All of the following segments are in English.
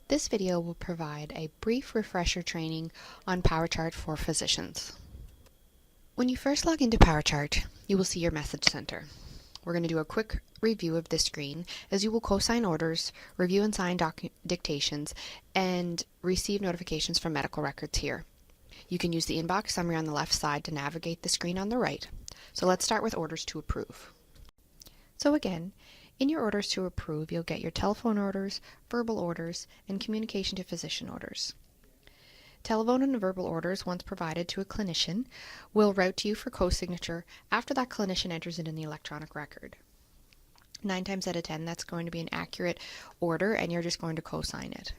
This video will provide a brief refresher training on PowerChart for physicians. When you first log into PowerChart, you will see your message center. We're going to do a quick review of this screen as you will co-sign orders, review and sign dictations, and receive notifications from medical records here. You can use the inbox summary on the left side to navigate the screen on the right. So let's start with orders to approve. So again, in your orders to approve, you'll get your telephone orders, verbal orders, and communication to physician orders. Telephone and verbal orders, once provided to a clinician, will route to you for co-signature after that clinician enters it in the electronic record. 9 times out of 10, that's going to be an accurate order, and you're just going to co-sign it.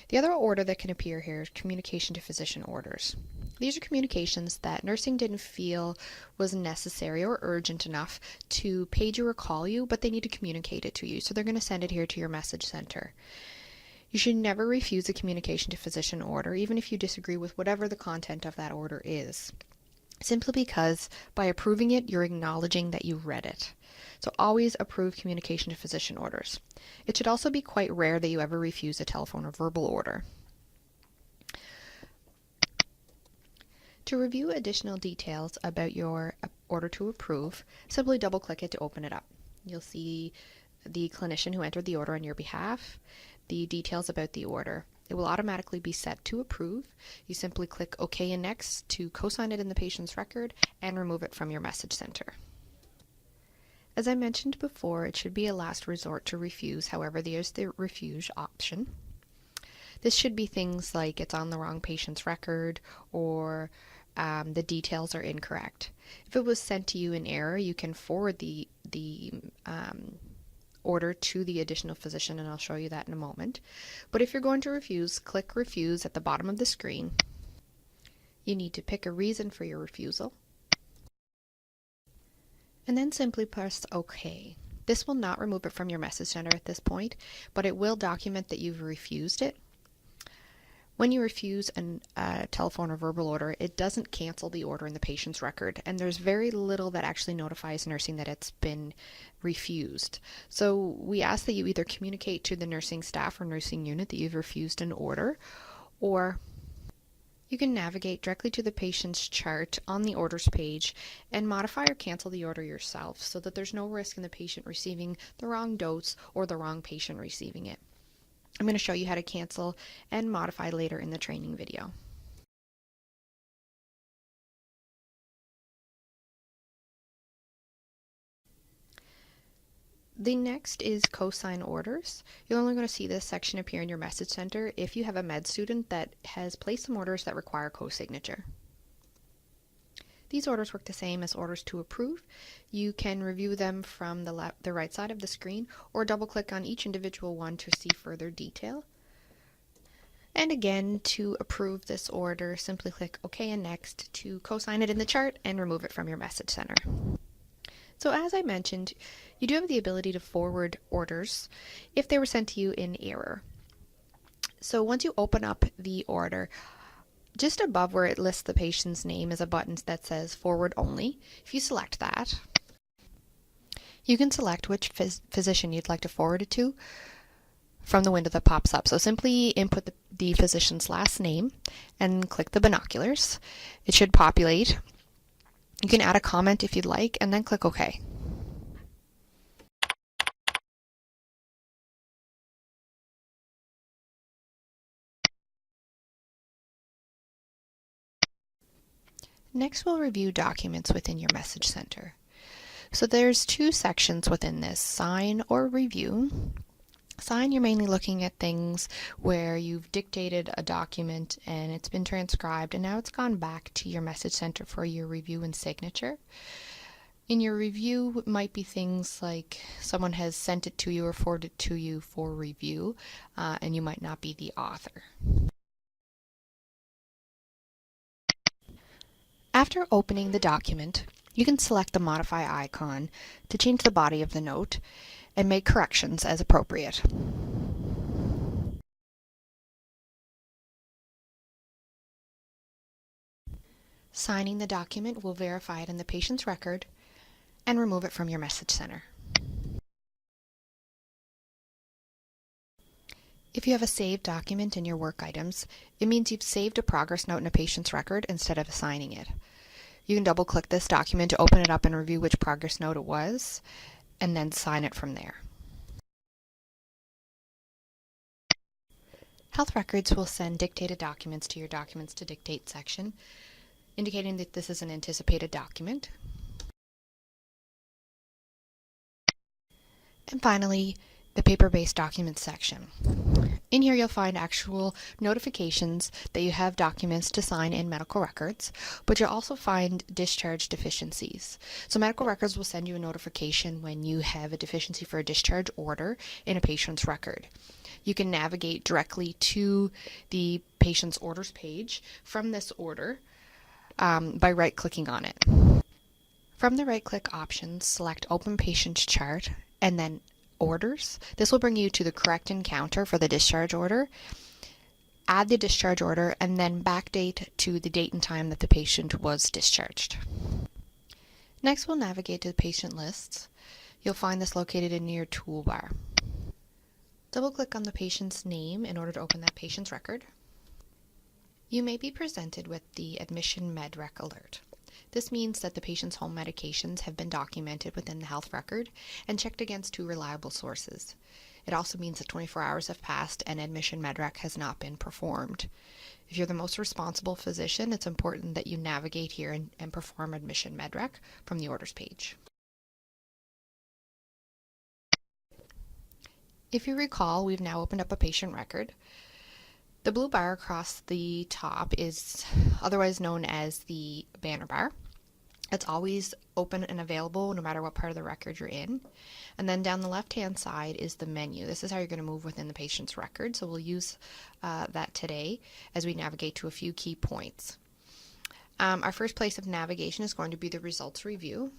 The other order that can appear here is communication to physician orders. These are communications that nursing didn't feel was necessary or urgent enough to page you or call you, but they need to communicate it to you, so they're going to send it here to your message center. You should never refuse a communication to physician order, even if you disagree with whatever the content of that order is, simply because by approving it, you're acknowledging that you read it. So always approve communication to physician orders. It should also be quite rare that you ever refuse a telephone or verbal order. To review additional details about your order to approve, simply double-click it to open it up. You'll see the clinician who entered the order on your behalf, the details about the order. It will automatically be set to approve. You simply click OK and Next to co-sign it in the patient's record and remove it from your message center. As I mentioned before, it should be a last resort to refuse. However, there's the refuse option. This should be things like it's on the wrong patient's record or the details are incorrect. If it was sent to you in error, you can forward the order to the additional physician, and I'll show you that in a moment. But if you're going to refuse, click Refuse at the bottom of the screen. You need to pick a reason for your refusal, and then simply press OK. This will not remove it from your message center at this point, but it will document that you've refused it. When you refuse a telephone or verbal order, it doesn't cancel the order in the patient's record, and there's very little that actually notifies nursing that it's been refused. So we ask that you either communicate to the nursing staff or nursing unit that you've refused an order, or you can navigate directly to the patient's chart on the orders page and modify or cancel the order yourself so that there's no risk in the patient receiving the wrong dose or the wrong patient receiving it. I'm going to show you how to cancel and modify later in the training video. The next is co-sign orders. You're only going to see this section appear in your message center if you have a med student that has placed some orders that require co-signature. These orders work the same as orders to approve. You can review them from the right side of the screen or double-click on each individual one to see further detail. And again, to approve this order, simply click OK and Next to co-sign it in the chart and remove it from your message center. So as I mentioned, you do have the ability to forward orders if they were sent to you in error. So once you open up the order, just above where it lists the patient's name is a button that says Forward Only. If you select that, you can select which physician you'd like to forward it to from the window that pops up. So simply input the physician's last name and click the binoculars. It should populate. You can add a comment if you'd like, and then click OK. Next, we'll review documents within your message center. So there's 2 sections within this, Sign or Review. Sign, you're mainly looking at things where you've dictated a document and it's been transcribed and now it's gone back to your message center for your review and signature. In your review might be things like someone has sent it to you or forwarded it to you for review, and you might not be the author. After opening the document, you can select the Modify icon to change the body of the note and make corrections as appropriate. Signing the document will verify it in the patient's record and remove it from your message center. If you have a saved document in your work items, it means you've saved a progress note in a patient's record instead of assigning it. You can double-click this document to open it up and review which progress note it was, and then sign it from there. Health records will send dictated documents to your Documents to Dictate section, indicating that this is an anticipated document. And finally, the paper-based documents section. In here you'll find actual notifications that you have documents to sign in medical records, but you'll also find discharge deficiencies. So medical records will send you a notification when you have a deficiency for a discharge order in a patient's record. You can navigate directly to the patient's orders page from this order by right-clicking on it. From the right-click options, select Open Patient Chart and then Orders. This will bring you to the correct encounter for the discharge order. Add the discharge order and then backdate to the date and time that the patient was discharged. Next, we'll navigate to the patient lists. You'll find this located in your toolbar. Double-click on the patient's name in order to open that patient's record. You may be presented with the Admission MedRec alert. This means that the patient's home medications have been documented within the health record and checked against 2 reliable sources. It also means that 24 hours have passed and Admission MedRec has not been performed. If you're the most responsible physician, it's important that you navigate here and perform Admission MedRec from the orders page. If you recall, we've now opened up a patient record. The blue bar across the top is otherwise known as the banner bar. It's always open and available no matter what part of the record you're in. And then down the left-hand side is the menu. This is how you're going to move within the patient's record, so we'll use that today as we navigate to a few key points. Our first place of navigation is going to be the results review.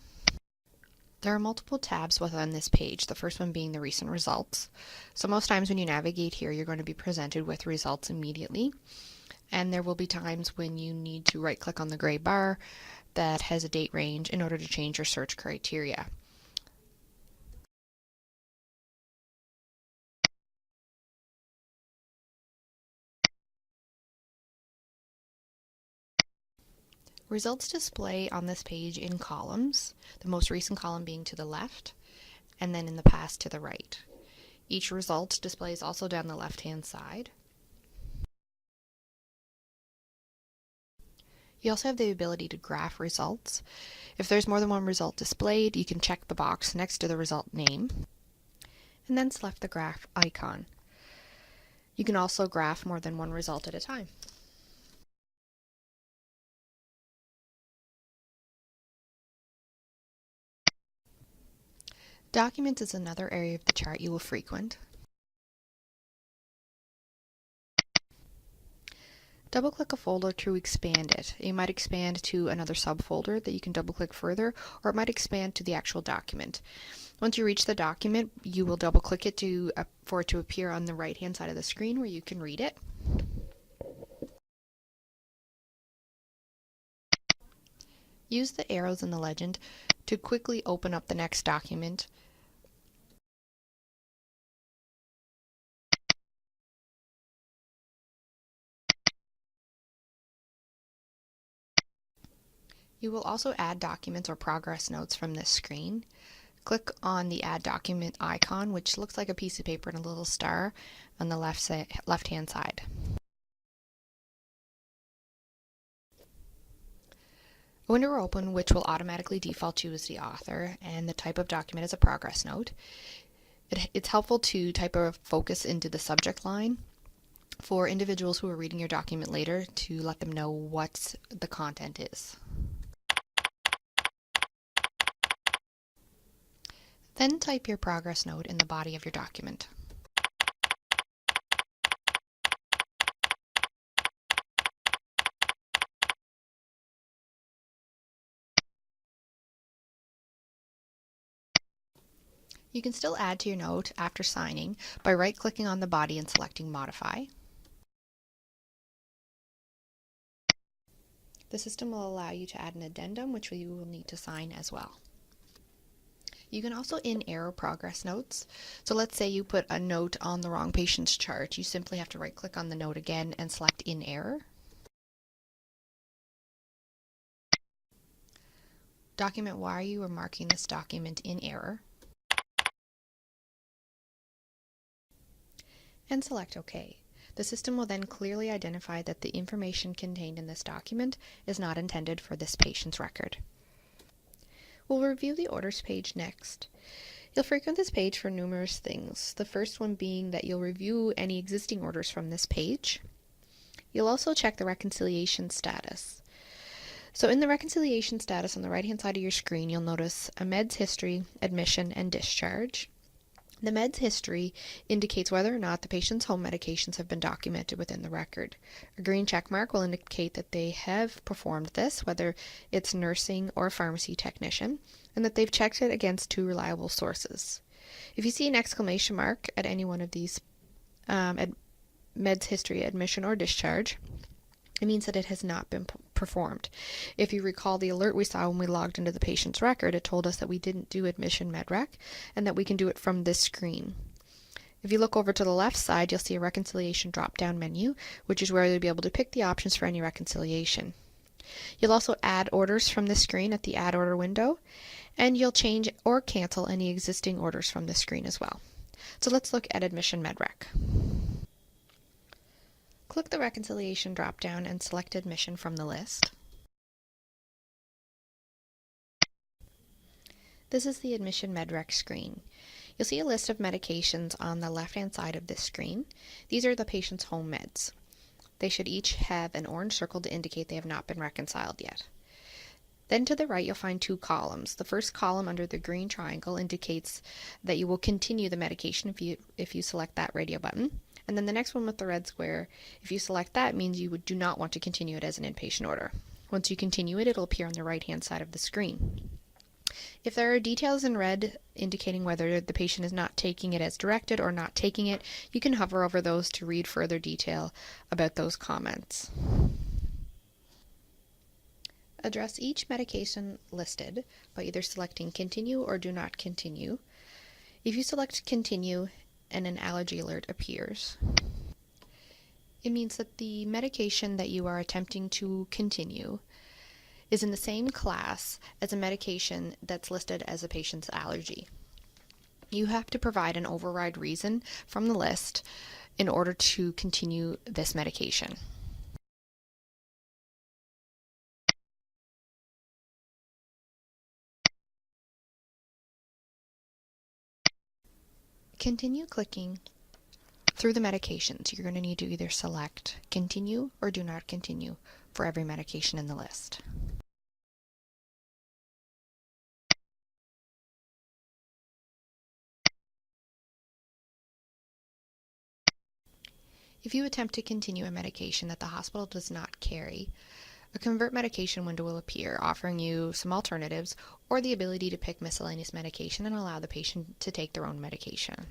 There are multiple tabs within this page, the first one being the recent results. So most times when you navigate here, you're going to be presented with results immediately. And there will be times when you need to right-click on the gray bar that has a date range in order to change your search criteria. Results display on this page in columns, the most recent column being to the left, and then in the past to the right. Each result displays also down the left-hand side. You also have the ability to graph results. If there's more than one result displayed, you can check the box next to the result name, and then select the graph icon. You can also graph more than one result at a time. Documents is another area of the chart you will frequent. Double-click a folder to expand it. You might expand to another subfolder that you can double-click further, or it might expand to the actual document. Once you reach the document, you will double-click it for it to appear on the right-hand side of the screen where you can read it. Use the arrows in the legend to quickly open up the next document. You will also add documents or progress notes from this screen. Click on the Add Document icon, which looks like a piece of paper and a little star on the left-hand side. A window will open which will automatically default you as the author, and the type of document is a progress note. It's helpful to type a focus into the subject line for individuals who are reading your document later to let them know what the content is. Then type your progress note in the body of your document. You can still add to your note after signing by right-clicking on the body and selecting Modify. The system will allow you to add an addendum, which you will need to sign as well. You can also in-error progress notes. So let's say you put a note on the wrong patient's chart. You simply have to right-click on the note again and select in error. Document why you are marking this document in error. And select OK. The system will then clearly identify that the information contained in this document is not intended for this patient's record. We'll review the orders page next. You'll frequent this page for numerous things. The first one being that you'll review any existing orders from this page. You'll also check the reconciliation status. So in the reconciliation status on the right-hand side of your screen, you'll notice a meds history, admission, and discharge. The meds history indicates whether or not the patient's home medications have been documented within the record. A green check mark will indicate that they have performed this, whether it's nursing or pharmacy technician, and that they've checked it against 2 reliable sources. If you see an exclamation mark at any one of these meds history, admission, or discharge, it means that it has not been performed. If you recall the alert we saw when we logged into the patient's record, it told us that we didn't do admission medrec and that we can do it from this screen. If you look over to the left side, you'll see a reconciliation drop-down menu, which is where you'll be able to pick the options for any reconciliation. You'll also add orders from this screen at the Add Order window, and you'll change or cancel any existing orders from this screen as well. So let's look at admission medrec. Click the reconciliation drop-down and select admission from the list. This is the admission medrec screen. You'll see a list of medications on the left-hand side of this screen. These are the patient's home meds. They should each have an orange circle to indicate they have not been reconciled yet. Then to the right, you'll find 2 columns. The first column under the green triangle indicates that you will continue the medication if you select that radio button. And then the next one with the red square, if you select that, means you do not want to continue it as an inpatient order. Once you continue it, it'll appear on the right-hand side of the screen. If there are details in red indicating whether the patient is not taking it as directed or not taking it, you can hover over those to read further detail about those comments. Address each medication listed by either selecting Continue or Do Not Continue. If you select Continue and an allergy alert appears, it means that the medication that you are attempting to continue is in the same class as a medication that's listed as a patient's allergy. You have to provide an override reason from the list in order to continue this medication. Continue clicking through the medications. You're going to need to either select Continue or Do Not Continue for every medication in the list. If you attempt to continue a medication that the hospital does not carry, a Convert Medication window will appear, offering you some alternatives or the ability to pick miscellaneous medication and allow the patient to take their own medication.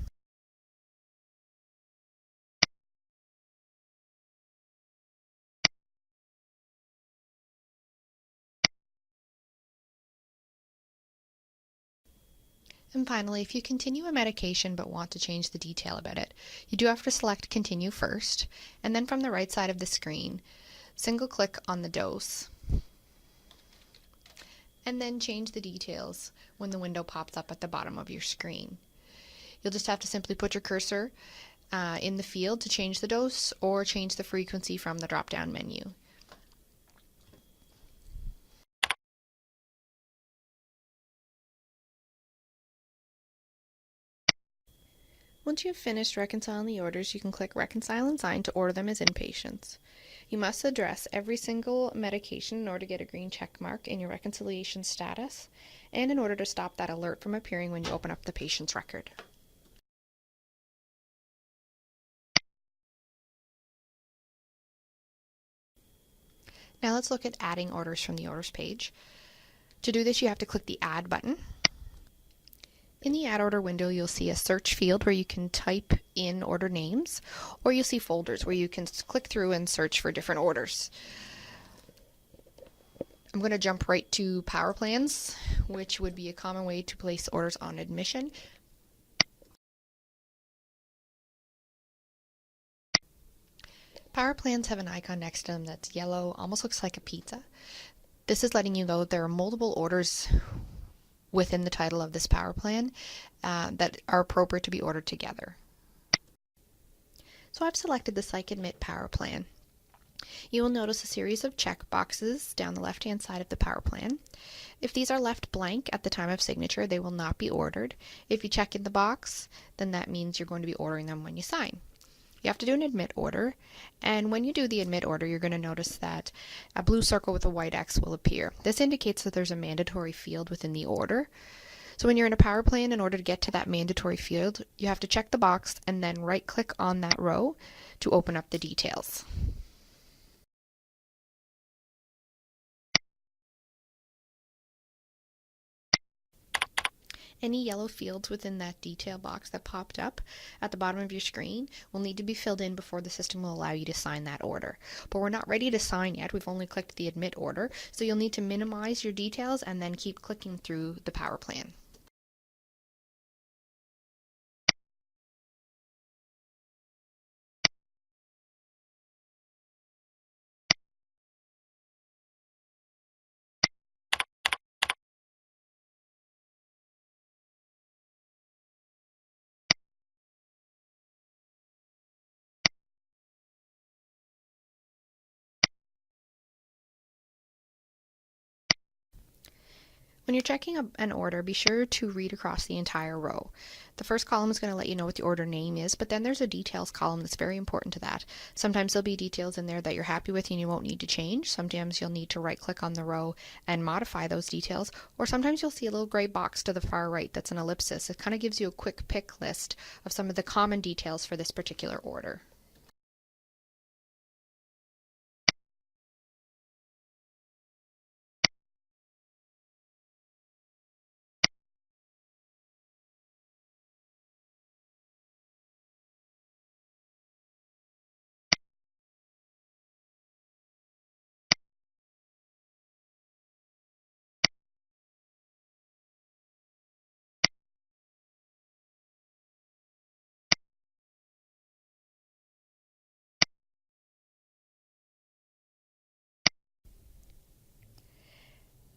And finally, if you continue a medication but want to change the detail about it, you do have to select Continue first, and then from the right side of the screen, single click on the dose, and then change the details when the window pops up at the bottom of your screen. You'll just have to simply put your cursor in the field to change the dose or change the frequency from the drop-down menu. Once you've finished reconciling the orders, you can click Reconcile and Sign to order them as inpatients. You must address every single medication in order to get a green check mark in your reconciliation status, and in order to stop that alert from appearing when you open up the patient's record. Now let's look at adding orders from the orders page. To do this, you have to click the Add button. In the Add Order window, you'll see a search field where you can type in order names, or you'll see folders where you can click through and search for different orders. I'm going to jump right to power plans, which would be a common way to place orders on admission. Power plans have an icon next to them that's yellow, almost looks like a pizza. This is letting you know there are multiple orders within the title of this power plan that are appropriate to be ordered together. So I've selected the Psych Admit Power Plan. You will notice a series of check boxes down the left-hand side of the power plan. If these are left blank at the time of signature, they will not be ordered. If you check in the box, then that means you're going to be ordering them when you sign. You have to do an admit order, and when you do the admit order, you're going to notice that a blue circle with a white X will appear. This indicates that there's a mandatory field within the order. So when you're in a power plan, in order to get to that mandatory field, you have to check the box and then right-click on that row to open up the details. Any yellow fields within that detail box that popped up at the bottom of your screen will need to be filled in before the system will allow you to sign that order. But we're not ready to sign yet. We've only clicked the admit order, so you'll need to minimize your details and then keep clicking through the power plan. When you're checking an order, be sure to read across the entire row. The first column is going to let you know what the order name is, but then there's a details column that's very important to that. Sometimes there'll be details in there that you're happy with and you won't need to change. Sometimes you'll need to right-click on the row and modify those details, or sometimes you'll see a little gray box to the far right that's an ellipsis. It kind of gives you a quick pick list of some of the common details for this particular order.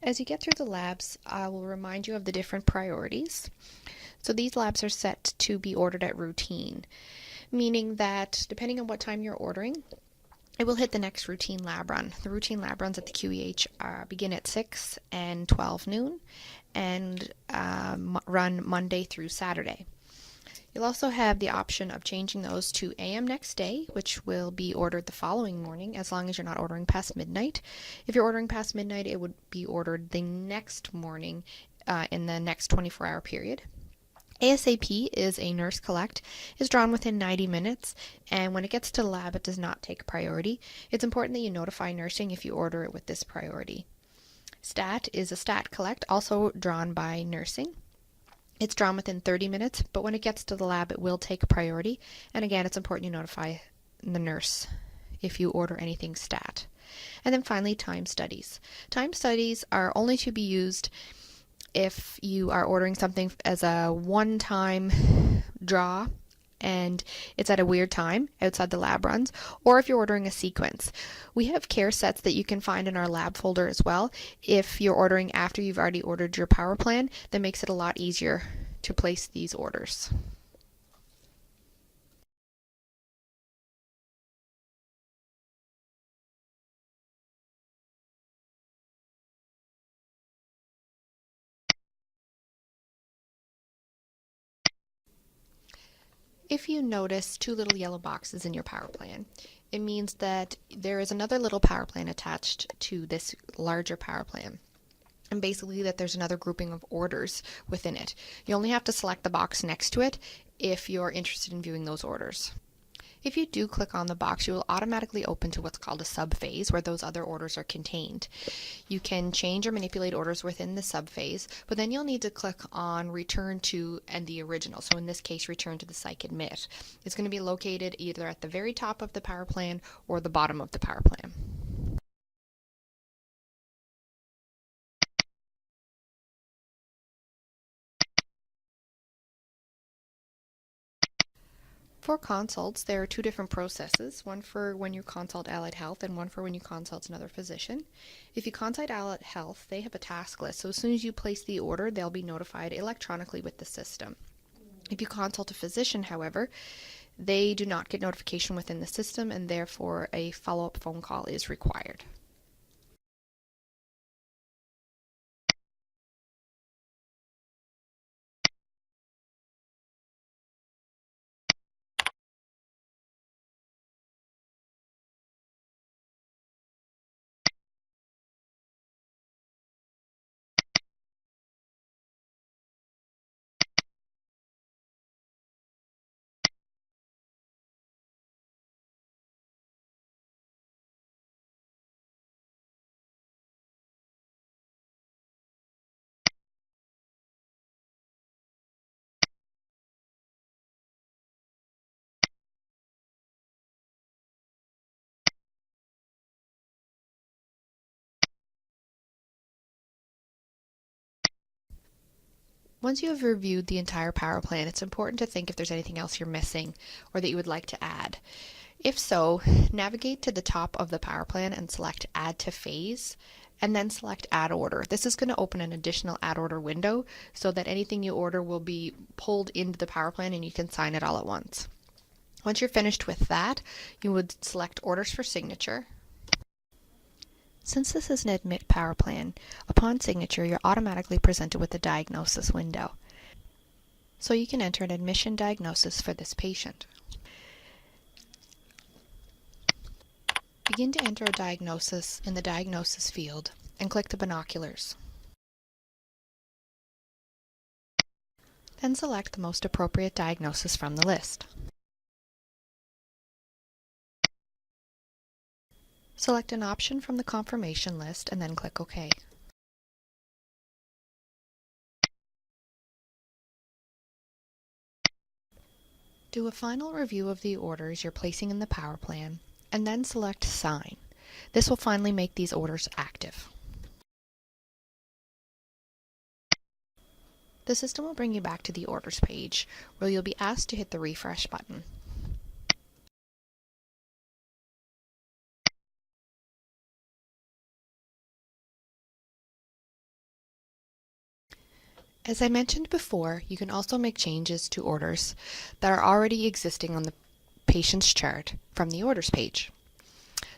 As you get through the labs, I will remind you of the different priorities. So these labs are set to be ordered at routine, meaning that depending on what time you're ordering, it will hit the next routine lab run. The routine lab runs at the QEH begin at 6 and 12 noon and run Monday through Saturday. You'll also have the option of changing those to AM next day, which will be ordered the following morning, as long as you're not ordering past midnight. If you're ordering past midnight, it would be ordered the next morning in the next 24-hour period. ASAP is a nurse collect, is drawn within 90 minutes, and when it gets to the lab, it does not take priority. It's important that you notify nursing if you order it with this priority. Stat is a stat collect, also drawn by nursing. It's drawn within 30 minutes, but when it gets to the lab, it will take priority. And again, it's important you notify the nurse if you order anything stat. And then finally, time studies. Time studies are only to be used if you are ordering something as a one-time draw and it's at a weird time outside the lab runs, or if you're ordering a sequence. We have care sets that you can find in our lab folder as well. If you're ordering after you've already ordered your power plan, that makes it a lot easier to place these orders. If you notice two little yellow boxes in your power plan, it means that there is another little power plan attached to this larger power plan. And basically that there's another grouping of orders within it. You only have to select the box next to it if you're interested in viewing those orders. If you do click on the box, you will automatically open to what's called a subphase where those other orders are contained. You can change or manipulate orders within the subphase, but then you'll need to click on return to and the original. So in this case, return to the Psych Admit. It's going to be located either at the very top of the power plan or the bottom of the power plan. For consults, there are two different processes, one for when you consult Allied Health and one for when you consult another physician. If you consult Allied Health, they have a task list, so as soon as you place the order, they'll be notified electronically with the system. If you consult a physician, however, they do not get notification within the system, and therefore a follow-up phone call is required. Once you have reviewed the entire power plan, it's important to think if there's anything else you're missing or that you would like to add. If so, navigate to the top of the power plan and select Add to Phase, and then select Add Order. This is going to open an additional Add Order window so that anything you order will be pulled into the power plan and you can sign it all at once. Once you're finished with that, you would select Orders for Signature. Since this is an Admit power plan, upon signature you're automatically presented with the diagnosis window. So you can enter an admission diagnosis for this patient. Begin to enter a diagnosis in the diagnosis field and click the binoculars. Then select the most appropriate diagnosis from the list. Select an option from the confirmation list and then click OK. Do a final review of the orders you're placing in the power plan and then select Sign. This will finally make these orders active. The system will bring you back to the Orders page, where you'll be asked to hit the Refresh button. As I mentioned before, you can also make changes to orders that are already existing on the patient's chart from the Orders page.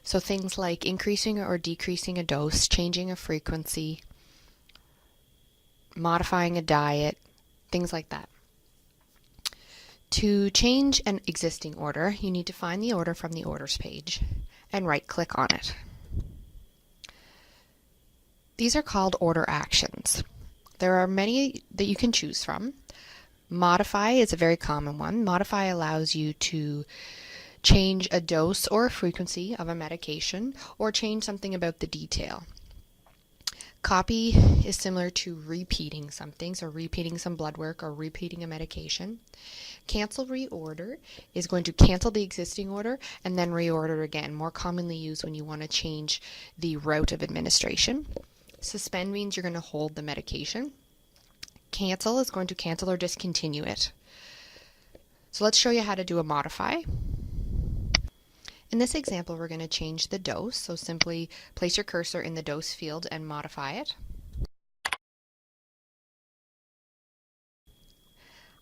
So things like increasing or decreasing a dose, changing a frequency, modifying a diet, things like that. To change an existing order, you need to find the order from the Orders page and right-click on it. These are called order actions. There are many that you can choose from. Modify is a very common one. Modify allows you to change a dose or a frequency of a medication or change something about the detail. Copy is similar to repeating something, so repeating some blood work or repeating a medication. Cancel reorder is going to cancel the existing order and then reorder again, more commonly used when you want to change the route of administration. Suspend means you're going to hold the medication. Cancel is going to cancel or discontinue it. So let's show you how to do a modify. In this example, we're going to change the dose, so simply place your cursor in the dose field and modify it.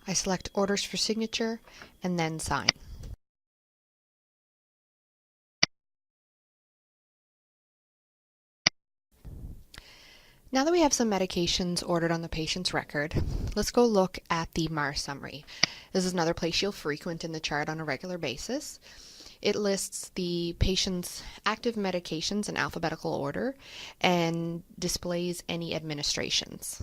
I select Orders for Signature and then Sign. Now that we have some medications ordered on the patient's record, let's go look at the MAR summary. This is another place you'll frequent in the chart on a regular basis. It lists the patient's active medications in alphabetical order and displays any administrations.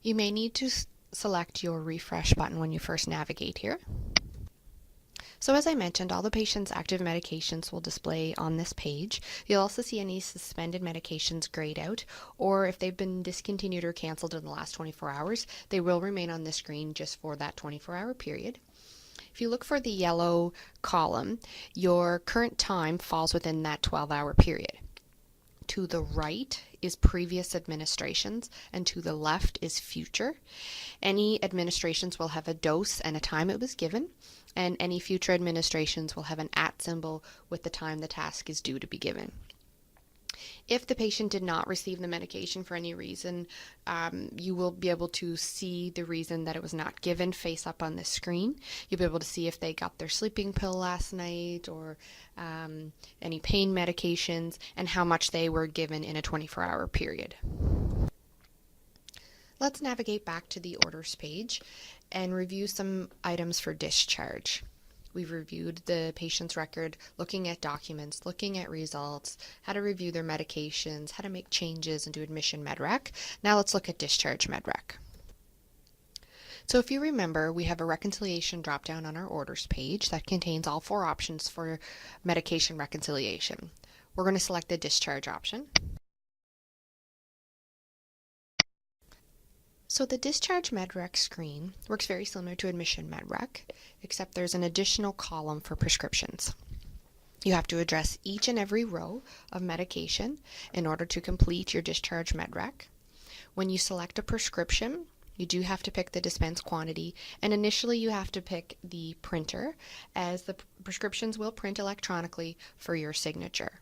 You may need to select your refresh button when you first navigate here. So as I mentioned, all the patient's active medications will display on this page. You'll also see any suspended medications grayed out, or if they've been discontinued or canceled in the last 24 hours, they will remain on the screen just for that 24-hour period. If you look for the yellow column, your current time falls within that 12-hour period. To the right is previous administrations, and to the left is future. Any administrations will have a dose and a time it was given, and any future administrations will have an @ symbol with the time the task is due to be given. If the patient did not receive the medication for any reason, you will be able to see the reason that it was not given face up on the screen. You'll be able to see if they got their sleeping pill last night or any pain medications and how much they were given in a 24-hour period. Let's navigate back to the orders page and review some items for discharge. We've reviewed the patient's record, looking at documents, looking at results, how to review their medications, how to make changes and do admission medrec. Now let's look at discharge medrec. So if you remember, we have a reconciliation dropdown on our orders page that contains all 4 options for medication reconciliation. We're going to select the discharge option. So the discharge medrec screen works very similar to admission medrec, except there's an additional column for prescriptions. You have to address each and every row of medication in order to complete your discharge medrec. When you select a prescription, you do have to pick the dispense quantity, and initially you have to pick the printer, as the prescriptions will print electronically for your signature.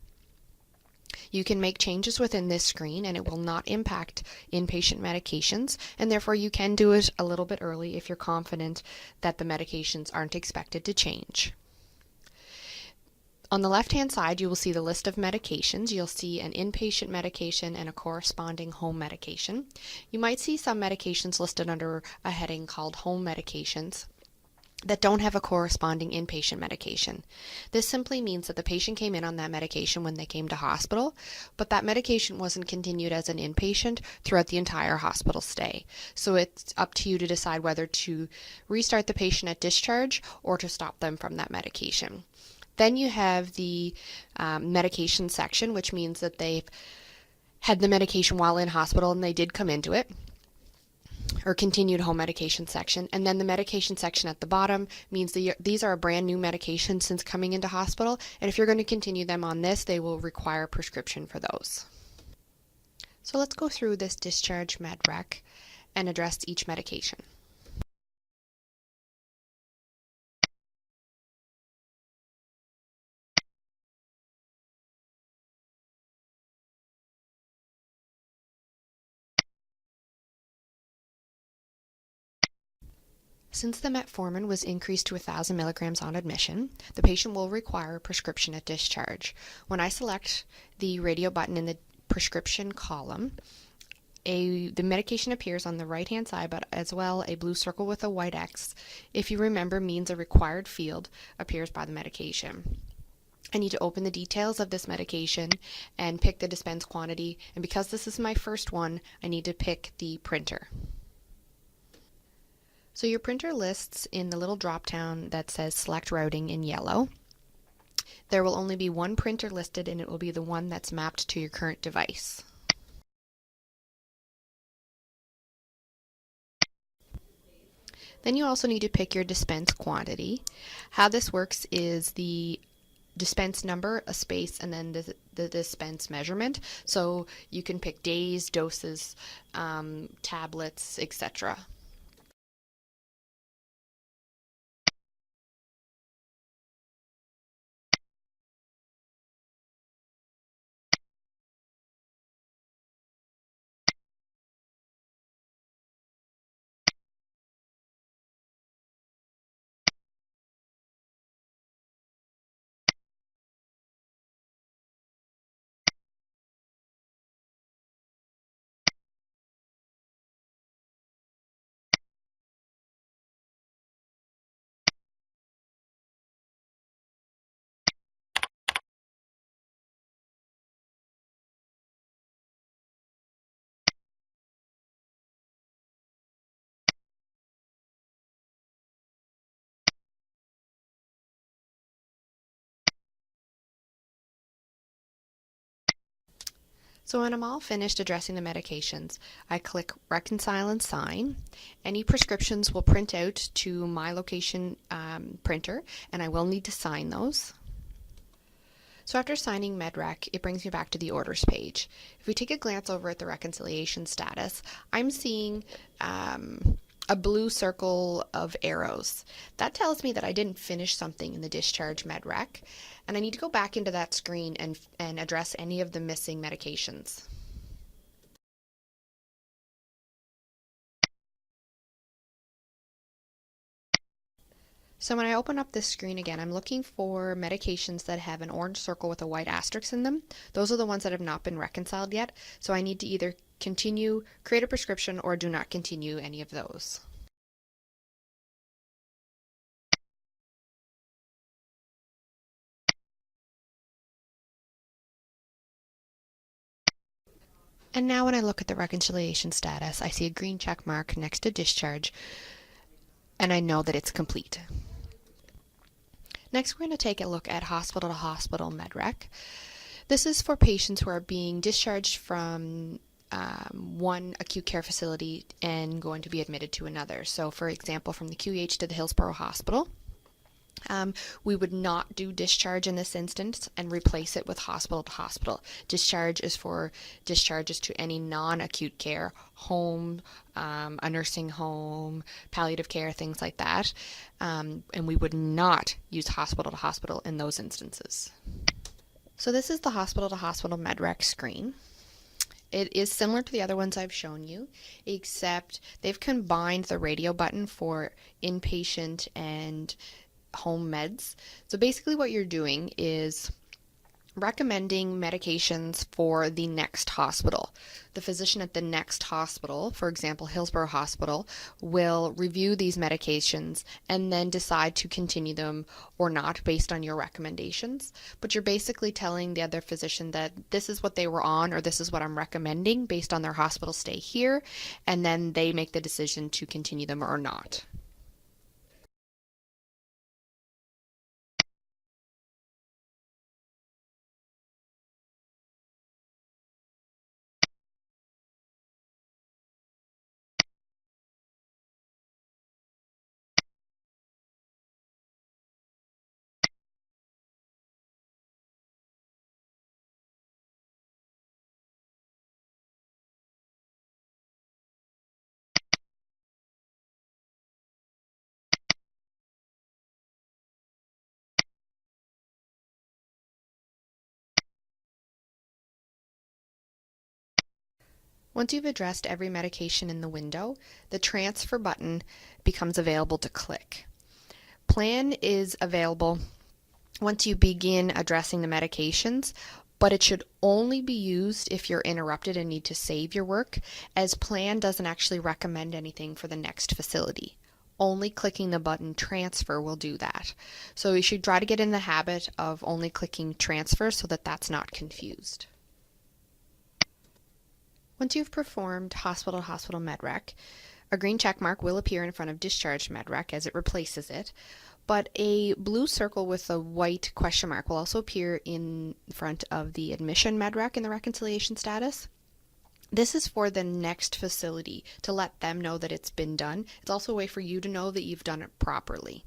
You can make changes within this screen and it will not impact inpatient medications, and therefore you can do it a little bit early if you're confident that the medications aren't expected to change. On the left-hand side, you will see the list of medications. You'll see an inpatient medication and a corresponding home medication. You might see some medications listed under a heading called home medications that don't have a corresponding inpatient medication. This simply means that the patient came in on that medication when they came to hospital, but that medication wasn't continued as an inpatient throughout the entire hospital stay. So it's up to you to decide whether to restart the patient at discharge or to stop them from that medication. Then you have the medication section, which means that they've had the medication while in hospital and they did come into it, or continued home medication section. And then the medication section at the bottom means these are a brand new medication since coming into hospital, and if you're going to continue them on this, they will require a prescription for those. So let's go through this discharge medrec and address each medication. Since the metformin was increased to 1,000 milligrams on admission, the patient will require a prescription at discharge. When I select the radio button in the prescription column, the medication appears on the right-hand side, but as well a blue circle with a white X, if you remember, means a required field appears by the medication. I need to open the details of this medication and pick the dispense quantity, and because this is my first one, I need to pick the printer. So your printer lists in the little drop-down that says select routing in yellow. There will only be one printer listed, and it will be the one that's mapped to your current device. Then you also need to pick your dispense quantity. How this works is the dispense number, a space, and then the dispense measurement. So you can pick days, doses, tablets, etc. So when I'm all finished addressing the medications, I click Reconcile and Sign. Any prescriptions will print out to my location printer, and I will need to sign those. So after signing MedRec, it brings me back to the orders page. If we take a glance over at the reconciliation status, I'm seeing a blue circle of arrows. That tells me that I didn't finish something in the discharge MedRec, and I need to go back into that screen and address any of the missing medications. So when I open up this screen again, I'm looking for medications that have an orange circle with a white asterisk in them. Those are the ones that have not been reconciled yet, so I need to either continue, create a prescription, or do not continue any of those. And now when I look at the reconciliation status, I see a green check mark next to discharge, and I know that it's complete. Next, we're going to take a look at hospital-to-hospital MedRec. This is for patients who are being discharged from one acute care facility and going to be admitted to another. So, for example, from the QEH to the Hillsborough Hospital. We would not do discharge in this instance and replace it with hospital to hospital. Discharge is for discharges to any non-acute care, home, a nursing home, palliative care, things like that. And we would not use hospital to hospital in those instances. So this is the hospital to hospital MedRec screen. It is similar to the other ones I've shown you, except they've combined the radio button for inpatient and home meds. So basically what you're doing is recommending medications for the next hospital. The physician at the next hospital, for example, Hillsborough Hospital, will review these medications and then decide to continue them or not based on your recommendations. But you're basically telling the other physician that this is what they were on or this is what I'm recommending based on their hospital stay here, and then they make the decision to continue them or not. Once you've addressed every medication in the window, the transfer button becomes available to click. Plan is available once you begin addressing the medications, but it should only be used if you're interrupted and need to save your work, as plan doesn't actually recommend anything for the next facility. Only clicking the button transfer will do that. So you should try to get in the habit of only clicking transfer so that that's not confused. Once you've performed hospital-to-hospital MedRec, a green check mark will appear in front of discharge MedRec as it replaces it, but a blue circle with a white question mark will also appear in front of the admission MedRec in the reconciliation status. This is for the next facility to let them know that it's been done. It's also a way for you to know that you've done it properly.